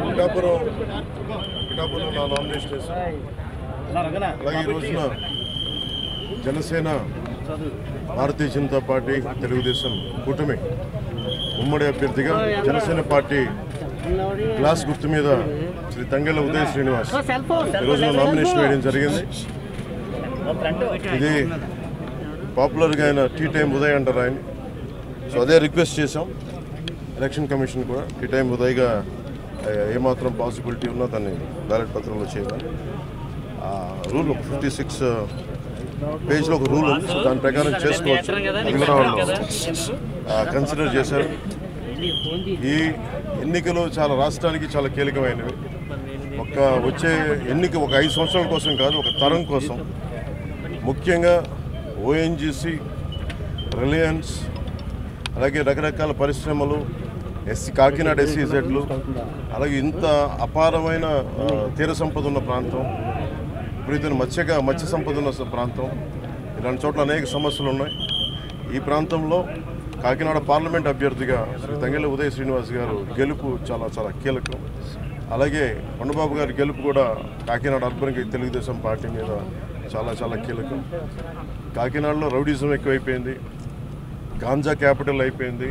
పిఠాపురం నా నామినేషన్ వేశాను. అలాగే ఈ రోజున జనసేన, భారతీయ జనతా పార్టీ, తెలుగుదేశం కూటమి ఉమ్మడి అభ్యర్థిగా జనసేన పార్టీ గ్లాస్ గుర్తు మీద శ్రీ తంగెళ్ళ ఉదయ శ్రీనివాస్ ఈ రోజున నామినేషన్ వేయడం జరిగింది. ఇది పాపులర్గా ఆయన టీ టైం ఉదయ్ అంటారు ఆయన. సో అదే రిక్వెస్ట్ చేసాం ఎలక్షన్ కమిషన్ కూడా, టీ టైం ఉదయ్గా ఏమాత్రం పాసిబిలిటీ ఉన్నా దాన్ని బ్యాలెట్ పత్రంలో చేయాలి. రూల్ 56 పేజ్లో ఒక రూల్ ఉంది. సో దాని ప్రకారం చేసుకోవచ్చు. మిగతా వాళ్ళు కన్సిడర్ చేశారు. ఈ ఎన్నికలు చాలా రాష్ట్రానికి చాలా కీలకమైనవి. వచ్చే ఎన్నిక ఒక 5 సంవత్సరాల కోసం కాదు, ఒక తరం కోసం. ముఖ్యంగా ఓఎన్జీసీ, రిలయన్స్, అలాగే రకరకాల పరిశ్రమలు, కాకినాడ SEZలు, అలాగే ఇంత అపారమైన తీర సంపద ఉన్న ప్రాంతం, విపరీతమైన మత్స్య సంపద ఉన్న ప్రాంతం, ఇలాంటి చోట్ల అనేక సమస్యలు ఉన్నాయి. ఈ ప్రాంతంలో కాకినాడ పార్లమెంట్ అభ్యర్థిగా శ్రీ తంగెళ్ళ ఉదయ శ్రీనివాస్ గారు గెలుపు చాలా చాలా కీలకం. అలాగే కొండబాబు గారి గెలుపు కూడా కాకినాడ అర్బన్కి తెలుగుదేశం పార్టీ మీద చాలా చాలా కీలకం. కాకినాడలో రౌడీజం ఎక్కువైపోయింది, గాంజా క్యాపిటల్ అయిపోయింది.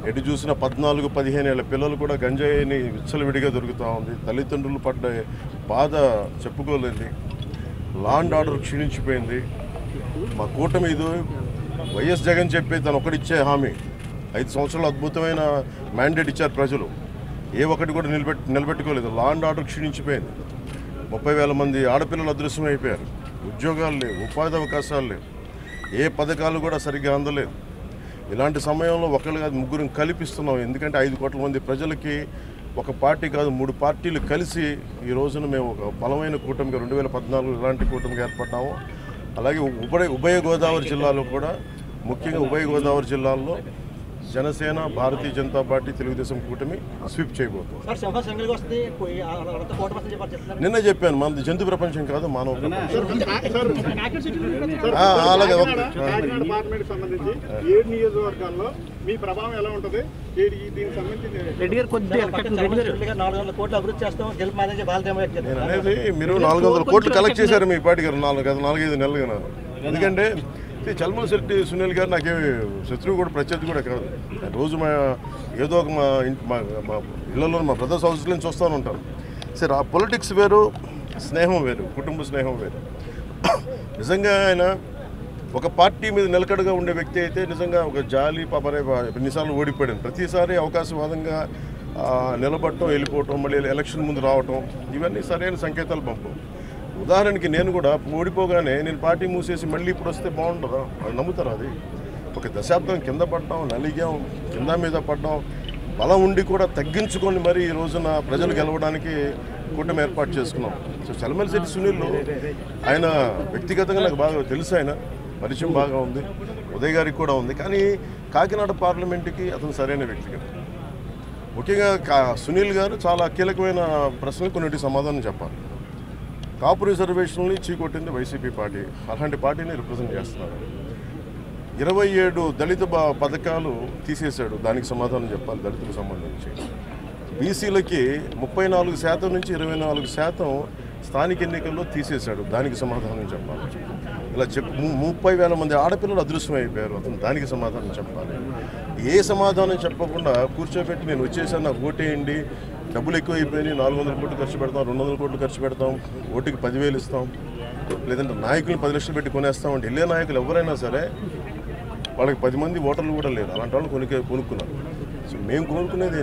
ఎటు చూసిన 14-15 ఏళ్ల పిల్లలు కూడా గంజాయిని విచ్చలవిడిగా దొరుకుతూ ఉంది. తల్లిదండ్రులు పడ్డ బాధ చెప్పుకోలేదు. లా అండ్ ఆర్డర్ క్షీణించిపోయింది. మా కూటమి ఇది వైఎస్ జగన్ చెప్పి తను ఒకటిచ్చే హామీ 5 సంవత్సరాలు అద్భుతమైన మ్యాండేట్ ఇచ్చారు ప్రజలు. ఏ ఒక్కటి కూడా నిలబెట్టుకోలేదు. లా అండ్ ఆర్డర్ క్షీణించిపోయింది. 30,000 మంది ఆడపిల్లలు అదృశ్యమైపోయారు. ఉద్యోగాలు లేవు, ఉపాధి అవకాశాలు లేవు, ఏ పథకాలు కూడా సరిగ్గా అందలేదు. ఇలాంటి సమయంలో ఒకళ్ళు కాదు, ముగ్గురిని కల్పిస్తున్నాం. ఎందుకంటే 5 కోట్ల మంది ప్రజలకి ఒక పార్టీ కాదు 3 పార్టీలు కలిసి ఈ రోజున మేము ఒక బలమైన కూటమిగా 2014 ఇలాంటి కూటమిగా ఏర్పడ్డాము. అలాగే ఉభయ గోదావరి జిల్లాలో కూడా, ముఖ్యంగా ఉభయ గోదావరి జిల్లాల్లో జనసేన, భారతీయ జనతా పార్టీ, తెలుగుదేశం కూటమి స్వీప్ చేయబోతుంది. నిన్న చెప్పాను, మనది జంతు ప్రపంచం కాదు, మానవ ప్రపంచం. అలాగే అనేది మీరు 400 కోట్లు కలెక్ట్ చేశారు మీ పార్టీ గారు 4-5 నెలలుగా. ఎందుకంటే చల్మలశెట్టి సునీల్ గారు నాకేమి శత్రువు కూడా, ప్రత్యర్థి కూడా కాదు. రోజు ఏదో ఒక మా ఇళ్లలో మా బ్రదర్స్ హౌస్ నుంచి చూస్తూ ఉంటాను. సరే, ఆ పొలిటిక్స్ వేరు, స్నేహం వేరు, కుటుంబ స్నేహం వేరు. నిజంగా ఆయన ఒక పార్టీ మీద నిలకడగా ఉండే వ్యక్తి అయితే నిజంగా ఒక జాలి పాపరే ఎన్నిసార్లు ఓడిపోయాడు. ప్రతిసారి అవకాశవాదంగా నిలబడటం, వెళ్ళిపోవటం, మళ్ళీ ఎలక్షన్ ముందు రావటం, ఇవన్నీ సరైన సంకేతాలు పంపం. ఉదాహరణకి నేను కూడా ఓడిపోగానే నేను పార్టీ మూసేసి మళ్ళీ ఇప్పుడు వస్తే బాగుంటుందా? వాళ్ళు నమ్ముతారు. అది ఒక దశాబ్దం కింద పడ్డాం, నలిగాం, కింద మీద పడ్డాం, బలం ఉండి కూడా తగ్గించుకొని మరి ఈ రోజున ప్రజలు గెలవడానికి కూటమి ఏర్పాటు చేసుకున్నాం. సో చల్మలశెట్టి సునీల్ ఆయన వ్యక్తిగతంగా నాకు బాగా తెలుసు, ఆయన పరిచయం బాగా ఉంది, ఉదయ్ గారికి కూడా ఉంది. కానీ కాకినాడ పార్లమెంటుకి అతను సరైన వ్యక్తిగా. ముఖ్యంగా సునీల్ గారు చాలా కీలకమైన ప్రశ్నలు కొన్నిటికి సమాధానం చెప్పాలి. కాపు రిజర్వేషన్ని చీకొట్టింది వైసీపీ పార్టీ. అలాంటి పార్టీని రిప్రజెంట్ చేస్తున్నారు. 27 దళిత పథకాలు తీసేశాడు, దానికి సమాధానం చెప్పాలి. దళితులకు సంబంధించి బీసీలకి 34% నుంచి 24% స్థానిక ఎన్నికల్లో తీసేశాడు, దానికి సమాధానం చెప్పాలి. ఇలా 30,000 మంది ఆడపిల్లలు అదృశ్యమైపోయారు, అతను దానికి సమాధానం చెప్పాలి. ఏ సమాధానం చెప్పకుండా కూర్చోబెట్టి నేను వచ్చేసాను, నాకు ఓటేయండి, డబ్బులు ఎక్కువైపోయినాయి, 400 కోట్లు ఖర్చు పెడతాం, 200 కోట్లు ఖర్చు పెడతాం, ఓటుకి 10,000 ఇస్తాం, లేదంటే నాయకులు 10 లక్షలు పెట్టి కొనేస్తాం అంటే వెళ్ళే నాయకులు ఎవరైనా సరే వాళ్ళకి 10 మంది ఓటర్లు కూడా లేరు. అలాంటి వాళ్ళు కొనుక్కున్నారు. సో మేము కొనుక్కునేది